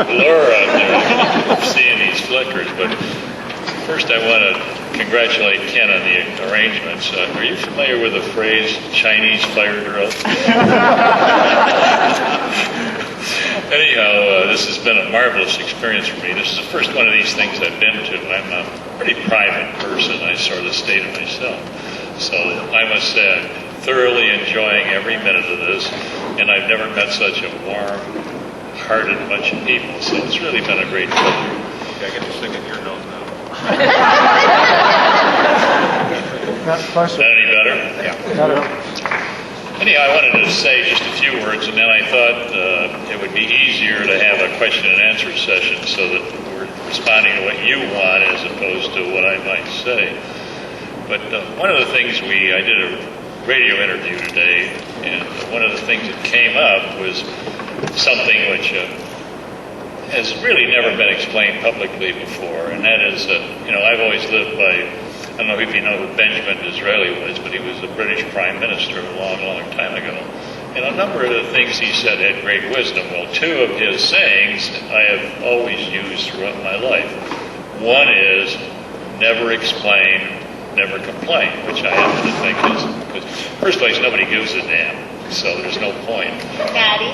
blur out there seeing these flickers. But first I want to congratulate Ken on the arrangements. Are you familiar with the phrase Chinese fire drill? Anyhow, this has been a marvelous experience for me. This is the first one of these things I've been to. I'm a pretty private person. I sort of stay to myself. So I must say I'm thoroughly enjoying every minute of this, and I've never met such a warm-hearted bunch of people. So it's really been a great pleasure. I get to sing in your nose now. Is that any better? Yeah. Anyhow, I wanted to say just a few words, and then I thought it would be easier to have a question and answer session so that we're responding to what you want as opposed to what I might say. But one of the things I did a radio interview today, and one of the things that came up was something which has really never been explained publicly before, and that is that, I've always lived by, I don't know if you know who Benjamin Disraeli was, but he was a British Prime Minister a long, long time ago. And a number of the things he said had great wisdom. Well, two of his sayings I have always used throughout my life. One is, never explain, never complain, which I happen to think is, because first place, nobody gives a damn, so there's no point. Daddy,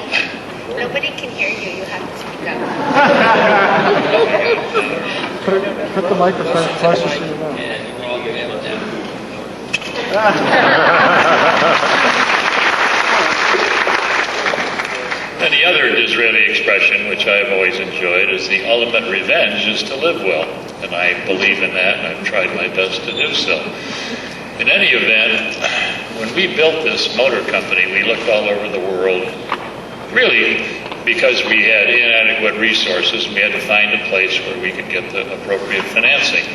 nobody can hear you. You have to speak up. Put the microphone closer to your mouth. And the other Disraeli expression, which I've always enjoyed, is the ultimate revenge is to live well. And I believe in that, and I've tried my best to do so. In any event, when we built this motor company, we looked all over the world, really because we had inadequate resources, and we had to find a place where we could get the appropriate financing.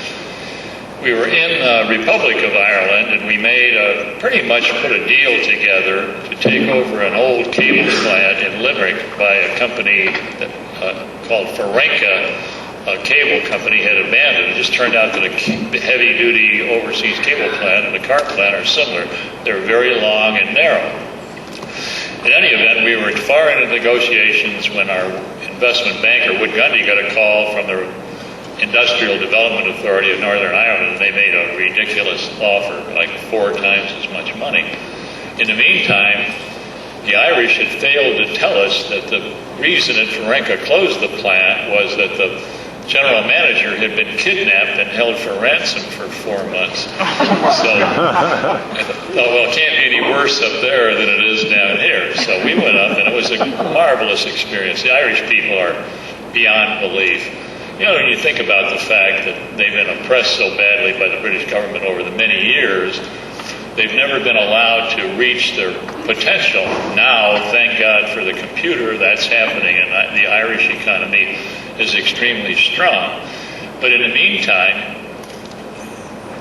We were in the Republic of Ireland, and we pretty much put a deal together to take over an old cable plant in Limerick by a company called Ferenca. A cable company had abandoned. It just turned out that a heavy-duty overseas cable plant and a car plant are similar. They're very long and narrow. In any event, we were far into negotiations when our investment banker, Wood Gundy, got a call from the Industrial Development Authority of Northern Ireland, and they made a ridiculous offer, like 4 times as much money. In the meantime, the Irish had failed to tell us that the reason that Ferenca closed the plant was that the general manager had been kidnapped and held for ransom for 4 months. So I thought, well, it can't be any worse up there than it is down here. So we went up, and it was a marvelous experience. The Irish people are beyond belief. When you think about the fact that they've been oppressed so badly by the British government over the many years, they've never been allowed to reach their potential. Now, thank God for the computer, that's happening, and the Irish economy is extremely strong. But in the meantime,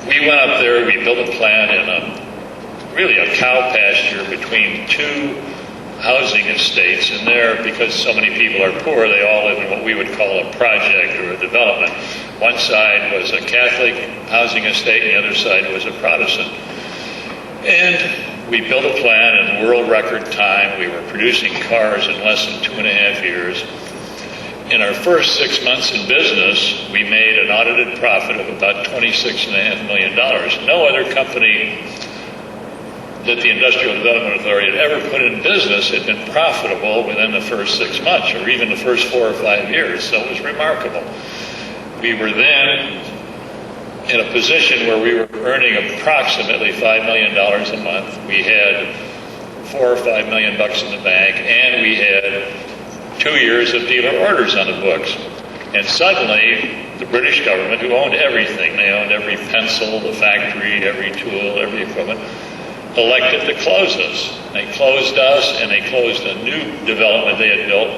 we went up there, we built a plant in really a cow pasture between 2 housing estates, and there, because so many people are poor, they all live in what we would call a project or a development. One side was a Catholic housing estate, and the other side was a Protestant. And we built a plant in world record time. We were producing cars in less than 2.5 years. In our first 6 months in business, we made an audited profit of about $26.5 million. No other company that the Industrial Development Authority had ever put in business had been profitable within the first 6 months, or even the first 4 or 5 years. So it was remarkable. We were then in a position where we were earning approximately $5 million a month. We had $4 or $5 million in the bank, and we had 2 years of dealer orders on the books. And suddenly, the British government, who owned everything, they owned every pencil, the factory, every tool, every equipment, elected to close us. They closed us, and they closed a new development they had built.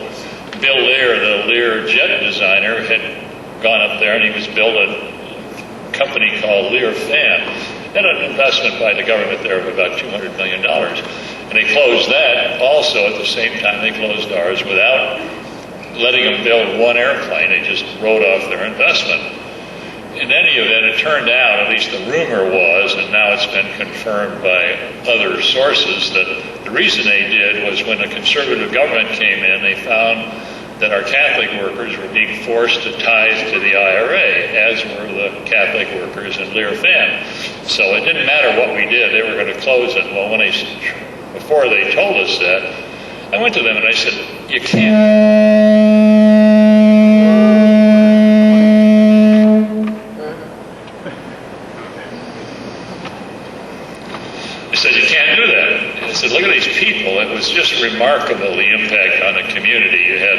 Bill Lear, the Lear jet designer, had gone up there, and he was building a company called Lear Fan, and an investment by the government there of about $200 million. And they closed that also at the same time they closed ours without letting them build one airplane. They just wrote off their investment. In any event, it turned out, at least the rumor was, and now it's been confirmed by other sources, that the reason they did was when the conservative government came in, they found that our Catholic workers were being forced to tithe to the IRA, as were the Catholic workers in Lear Fan. So it didn't matter what we did, they were going to close it. Well, before they told us that, I went to them and I said, you can't. I said, you can't do that. I said, look at these people. It was just remarkable, the impact on the community. You had,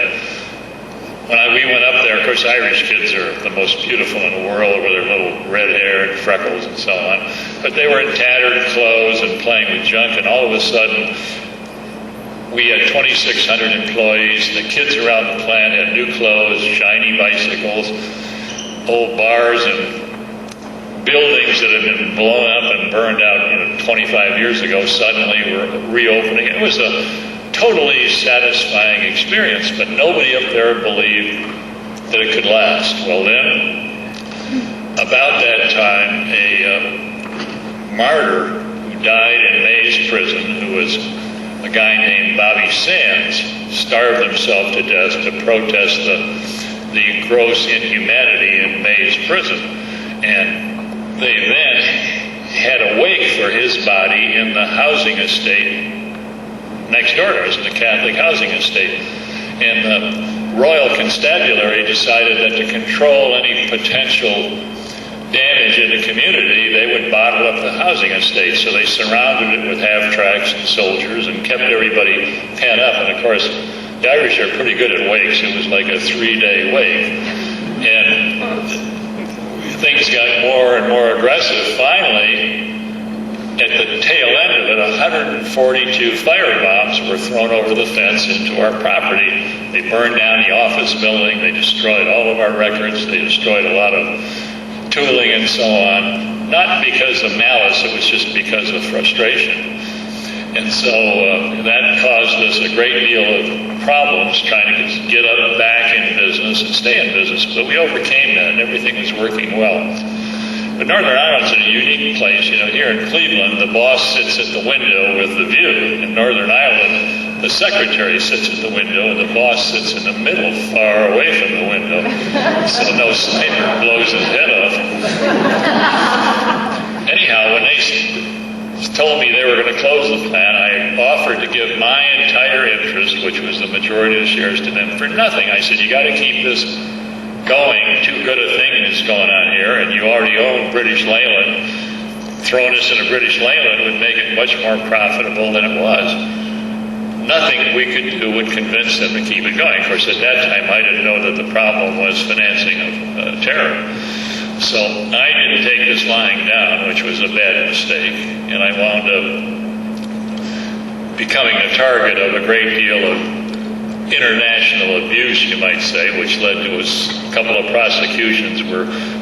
we went up there, of course, Irish kids are the most beautiful in the world with their little red hair and freckles and so on. But they were in tattered clothes and playing with junk, and all of a sudden, we had 2,600 employees. The kids around the plant had new clothes, shiny bicycles, old bars, and buildings that had been blown up and burned out 25 years ago suddenly were reopening. It was a totally satisfying experience, but nobody up there believed that it could last. Well then, about that time, a martyr who died in Mays prison, who was a guy named Bobby Sands, starved himself to death to protest the gross inhumanity in Mays prison. And they then had a wake for his body in the housing estate next door to us, in the Catholic housing estate. And the Royal Constabulary decided that to control any potential damage in the community, they would bottle up the housing estate. So they surrounded it with half-tracks and soldiers and kept everybody pent up. And of course, the Irish are pretty good at wakes. It was like a 3-day wake. And things got more and more aggressive. Finally, at the tail end of it, 142 firebombs were thrown over the fence into our property. They burned down the office building. They destroyed all of our records. They destroyed a lot of tooling and so on. Not because of malice, it was just because of frustration. And so that caused us a great deal of problems trying to get us back in business and stay in business. But we overcame that and everything was working well. But Northern Ireland's a unique place. Here in Cleveland, the boss sits at the window with the view. In Northern Ireland, the secretary sits at the window and the boss sits in the middle, far away from the window. So no sniper blows his head off. Anyhow, when they told me they were going to close the plant, I offered to give my entire interest, which was the majority of the shares, to them for nothing. I said, you got to keep this going. Too good a thing is going on here, and you already own British Leyland. Throwing us in a British Leyland would make it much more profitable than it was. Nothing we could do would convince them to keep it going. Of course, at that time, I didn't know that the problem was financing of terror. So I didn't take this lying down, which was a bad mistake, and I wound up becoming a target of a great deal of international abuse, you might say, which led to a couple of prosecutions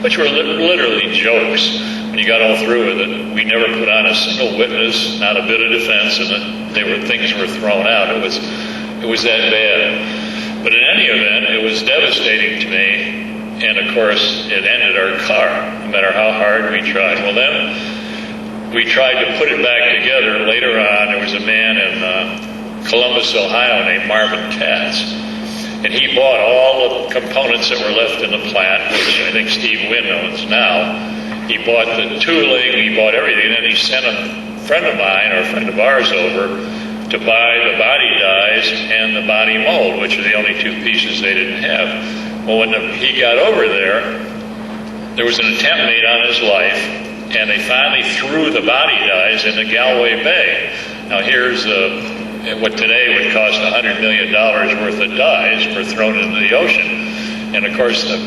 which were literally jokes. When you got all through with it, we never put on a single witness, not a bit of defense, and things were thrown out. It was that bad. But in any event, it was devastating to me. And of course, it ended our car, no matter how hard we tried. Well, then we tried to put it back together. Later on, there was a man in Columbus, Ohio, named Marvin Katz. And he bought all the components that were left in the plant, which I think Steve Wynn owns now. He bought the tooling, he bought everything, and then he sent a friend of mine, or a friend of ours, over to buy the body dyes and the body mold, which are the only two pieces they didn't have. Well, when he got over there was an attempt made on his life, and they finally threw the body dyes into Galway Bay. Now here's what today would cost $100 million worth of dyes were thrown into the ocean. And of course, the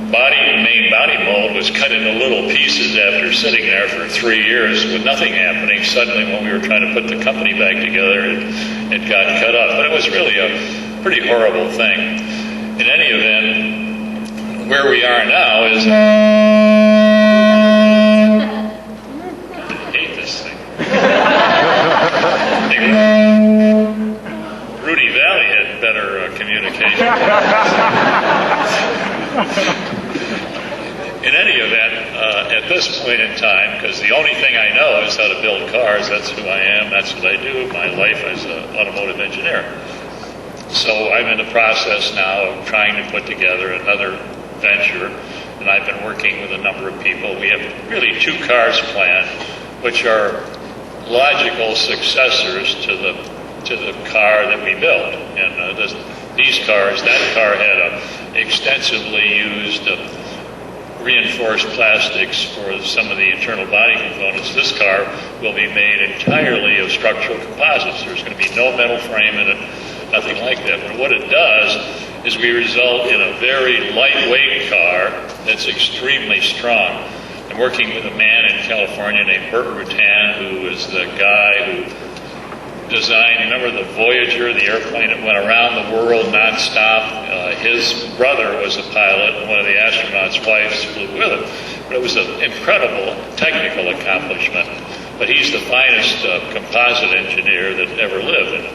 main body mold was cut into little pieces after sitting there for 3 years with nothing happening. Suddenly, when we were trying to put the company back together, it got cut up. But it was really a pretty horrible thing. In any event, where we are now is... I hate this thing. Rudy Valley had better communication. In any event, at this point in time, because the only thing I know is how to build cars, that's who I am, that's what I do, my life as an automotive engineer. So I'm in the process now of trying to put together another venture, and I've been working with a number of people. We have really 2 cars planned, which are logical successors to the car that we built. And these cars, that car had extensively used reinforced plastics for some of the internal body components. This car will be made entirely of structural composites. There's going to be no metal frame in it, nothing like that. But what it does is we result in a very lightweight car that's extremely strong. I'm working with a man in California named Bert Rutan, who is the guy who designed, remember the Voyager, the airplane that went around the world nonstop? His brother was a pilot, and one of the astronauts' wives flew with him. But it was an incredible technical accomplishment. But he's the finest composite engineer that ever lived. And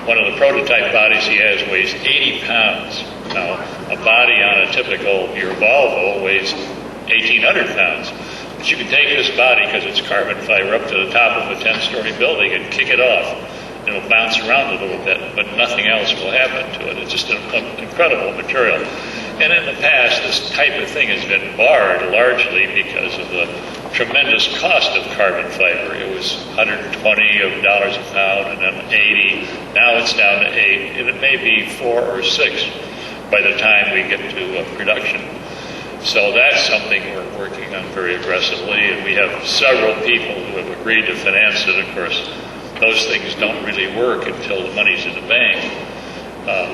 one of the prototype bodies he has weighs 80 pounds. Now, a body on a typical, your Volvo weighs 1,800 pounds. But you can take this body, because it's carbon fiber, up to the top of a 10-story building and kick it off. It'll bounce around a little bit, but nothing else will happen to it. It's just an incredible material. And in the past, this type of thing has been barred largely because of the tremendous cost of carbon fiber. It was $120 a pound, and then 80. Now it's down to 8, and it may be 4 or 6 by the time we get to production. So that's something we're working on very aggressively, and we have several people who have agreed to finance it. Of course, those things don't really work until the money's in the bank.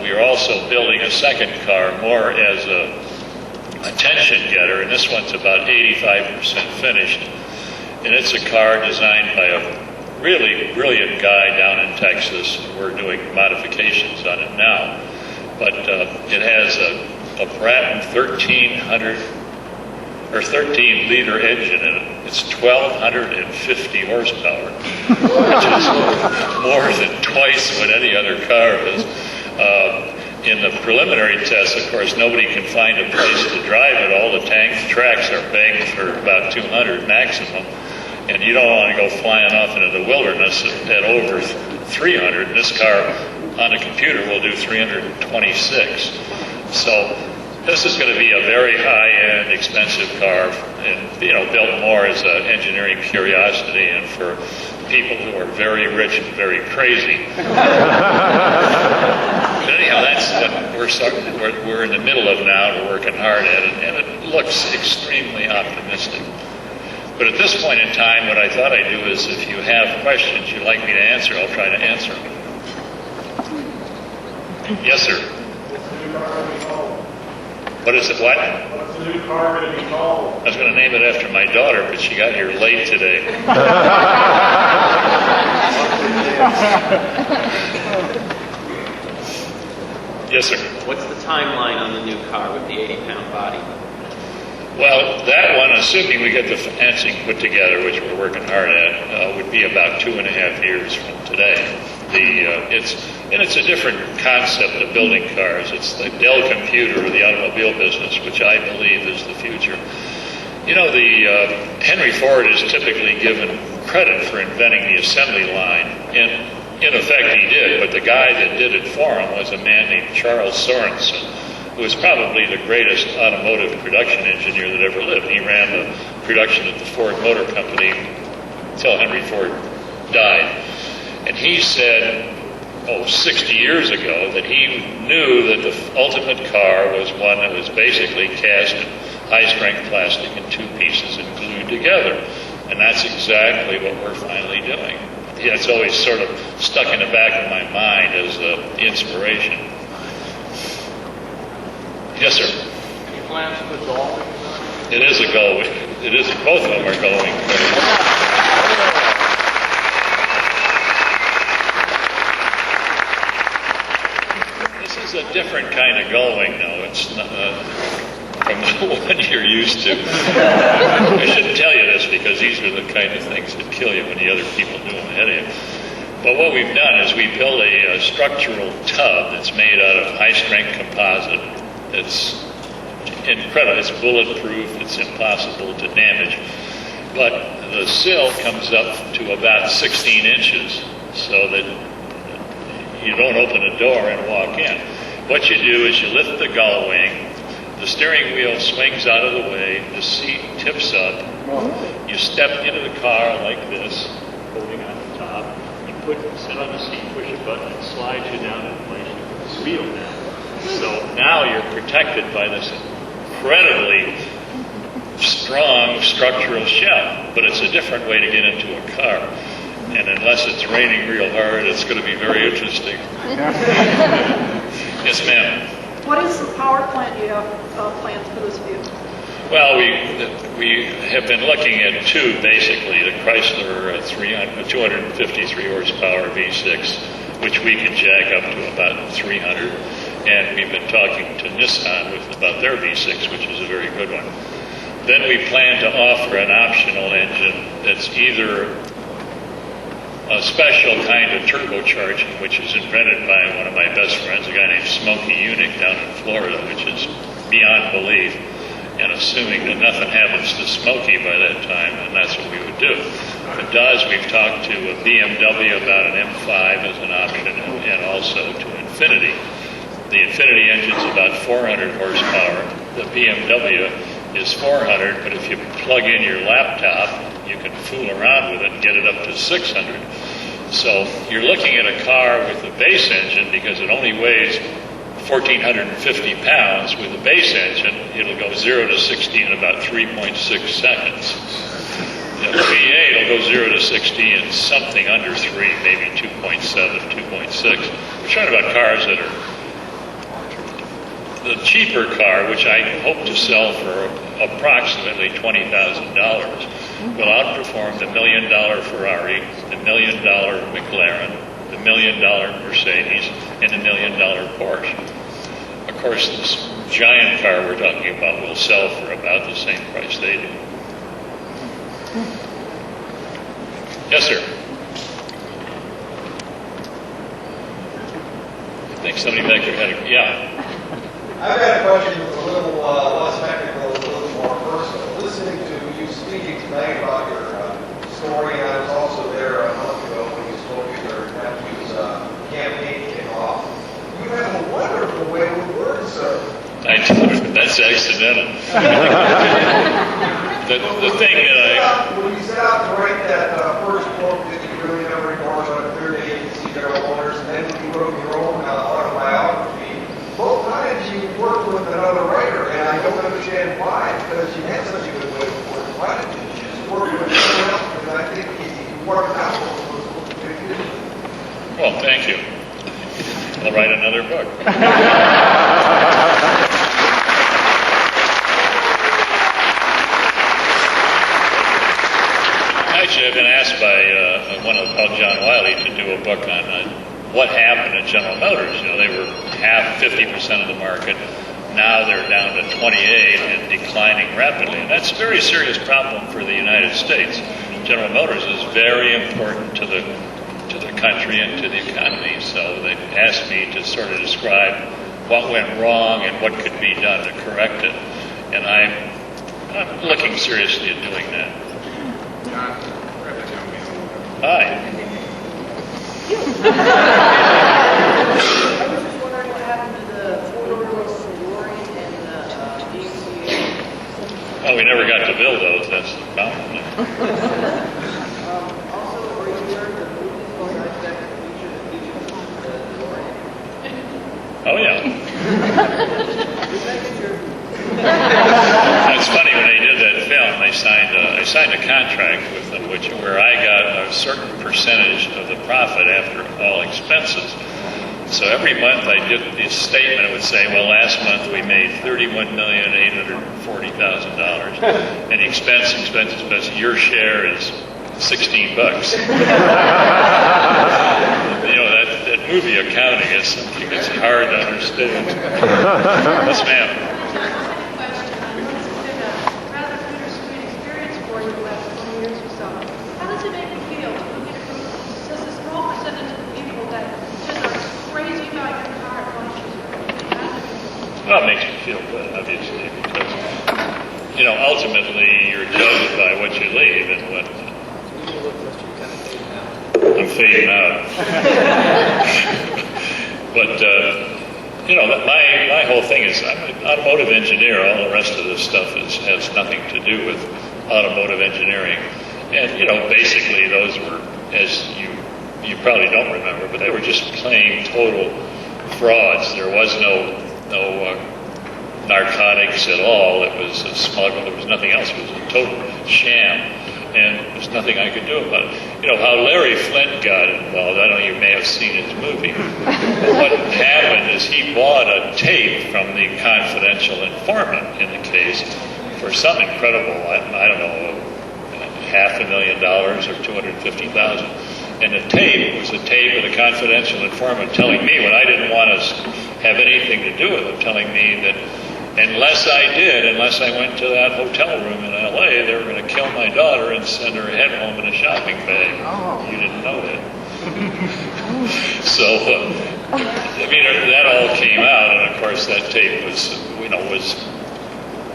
We are also building a second car more as a attention getter, and this one's about 85% finished. And it's a car designed by a really brilliant guy down in Texas. We're doing modifications on it now. But it has a Pratt 1300 or 13-liter engine in it. It's 1,250 horsepower, which is more than twice what any other car is. In the preliminary tests, of course, nobody can find a place to drive it. All the tracks are banked for about 200 maximum, and you don't want to go flying off into the wilderness at over 300. This car on a computer will do 326. So this is going to be a very high-end, expensive car, and built more as an engineering curiosity and for people who are very rich and very crazy. But anyhow, that's what we're in the middle of now. We're working hard at it, and it looks extremely optimistic. But at this point in time, what I thought I'd do is, if you have questions you'd like me to answer, I'll try to answer them. Yes, sir. What is it? What? What's the new car going to be called? I was going to name it after my daughter, but she got here late today. Yes, sir. What's the timeline on the new car with the 80-pound body? Well, that one, assuming we get the financing put together, which we're working hard at, would be about 2.5 years from today. It's a different concept of building cars. It's the Dell computer of the automobile business, which I believe is the future. Henry Ford is typically given credit for inventing the assembly line, and in effect he did, but the guy that did it for him was a man named Charles Sorensen, who was probably the greatest automotive production engineer that ever lived. He ran the production at the Ford Motor Company until Henry Ford died. And he said, 60 years ago, that he knew that the ultimate car was one that was basically cast in high-strength plastic in 2 pieces and glued together. And that's exactly what we're finally doing. Yeah, it's always sort of stuck in the back of my mind as the inspiration. Yes, sir. Any plans for golf? It is a go. It is. Both of them are going. This is a different kind of going, though. It's not from the one you're used to. I shouldn't tell you this because these are the kind of things that kill you when the other people do them ahead of you. But what we've done is we built a structural tub that's made out of high-strength composite. It's incredible. It's bulletproof. It's impossible to damage. But the sill comes up to about 16 inches, so that you don't open a door and walk in. What you do is you lift the gull wing, the steering wheel swings out of the way, the seat tips up, you step into the car like this, holding on the top, you sit on the seat, push a button, it slides you down in place, you put the wheel down. So now you're protected by this incredibly strong structural shell, but it's a different way to get into a car. And unless it's raining real hard, it's going to be very interesting. Yes, ma'am. What is the power plant you have plans for this vehicle? Well, we have been looking at two, basically, the Chrysler 253 horsepower V6, which we can jack up to about 300. And we've been talking to Nissan with about their V6, which is a very good one. Then we plan to offer an optional engine that's either a special kind of turbocharging, which is invented by one of my best friends, a guy named Smokey Unick down in Florida, which is beyond belief. And assuming that nothing happens to Smokey by that time, and that's what we would do. If it does, we've talked to a BMW about an M5 as an option, and also to Infiniti. The Infiniti engine's about 400 horsepower. The BMW is 400, but if you plug in your laptop, you can fool around with it and get it up to 600. So you're looking at a car with a base engine, because it only weighs 1,450 pounds. With a base engine, it'll go 0 to 60 in about 3.6 seconds. The V8 will go 0 to 60 in something under 3, maybe 2.7, 2.6. We're talking about cars that are the cheaper car, which I hope to sell for approximately $20,000, will outperform the $1 million Ferrari, the $1 million McLaren, the $1 million Mercedes, and the $1 million Porsche. Of course, this giant car we're talking about will sell for about the same price they do. Yes, sir. I think somebody back there had a... Yeah. I've got a question that's a little less technical, a little more personal. Listening to you speaking tonight about your story, and I was also there a month ago when you spoke at your nephew's campaign came off. You have a wonderful way with words, sir. I do. That's accidental. the thing that When you set out to write that first book that you really never ignored on a third agency, General Motors, and then when you wrote your own autobiography, both times you worked with another writer, and I don't understand why, because you had such a good way of working. Why didn't you just work with someone else? Because I think you worked out what was supposed to be. well, thank you. I'll write another book. Actually, I've been asked by one of John Wiley to do a book on what happened at General Motors. You know, they were 50% of the market. Now they're down to 28 and declining rapidly. And that's a very serious problem for the United States. General Motors is very important to the country and to the economy. So they asked me to sort of describe what went wrong and what could be done to correct it. And I'm looking seriously at doing that. Hi. I was just wondering what happened to the four-door DeLorean and the DCS. Oh, we never got to build those. That's the problem. Also, were you aware of the movie called Back to the Future that features the DeLorean? Oh, yeah. Is that true? It's funny, when they did that film, I signed a contract with them, where I got a certain percentage of the profit after all expenses. So every month I did this statement. It would say, well, last month we made $31,840,000, and expense. Your share is $16. You know, that movie accounting is something that's hard to understand. Yes, ma'am. Well, it makes me feel good, obviously, because, you know, ultimately you're judged by what you leave and what... I'm fading out. But, my whole thing is I'm an automotive engineer. All the rest of this stuff has nothing to do with automotive engineering. And, basically those were, as you probably don't remember, but they were just plain total frauds. There was no narcotics at all. It was a smuggle. There was nothing else. It was a total sham. And there's nothing I could do about it. How Larry Flint got involved, I know you may have seen his movie. But what happened is he bought a tape from the confidential informant in the case for some incredible, I don't know, $500,000 or $250,000. And the tape was a tape of the confidential informant telling me, when I didn't want to have anything to do with it, telling me that unless I went to that hotel room in L.A., they were going to kill my daughter and send her head home in a shopping bag. Oh. You didn't know that. So, that all came out, and of course that tape was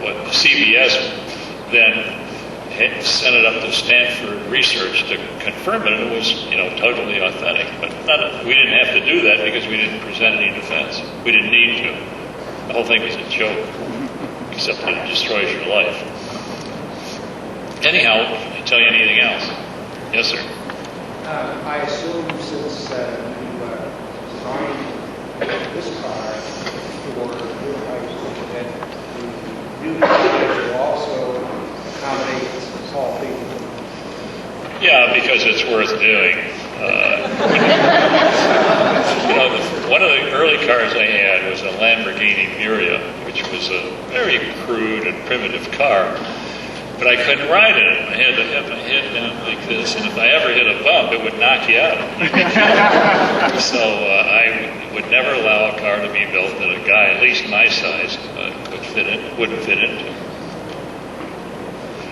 what CBS then sent it up to Stanford Research to confirm it, and it was, totally authentic. But we didn't have to do that because we didn't present any defense. We didn't need to. The whole thing was a joke, except that it destroys your life. Anyhow, I'll tell you anything else. Yes, sir. I assume since you designed this car for your high that the new car will also accommodate tall people. Yeah, because it's worth doing. One of the early cars I had was a Lamborghini Miura, which was a very crude and primitive car, but I couldn't ride it. I had to have my head down like this, and if I ever hit a bump, it would knock you out. So I would never allow a car to be built that a guy, at least my size, wouldn't fit into.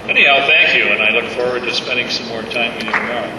Anyhow, thank you, and I look forward to spending some more time with you tomorrow.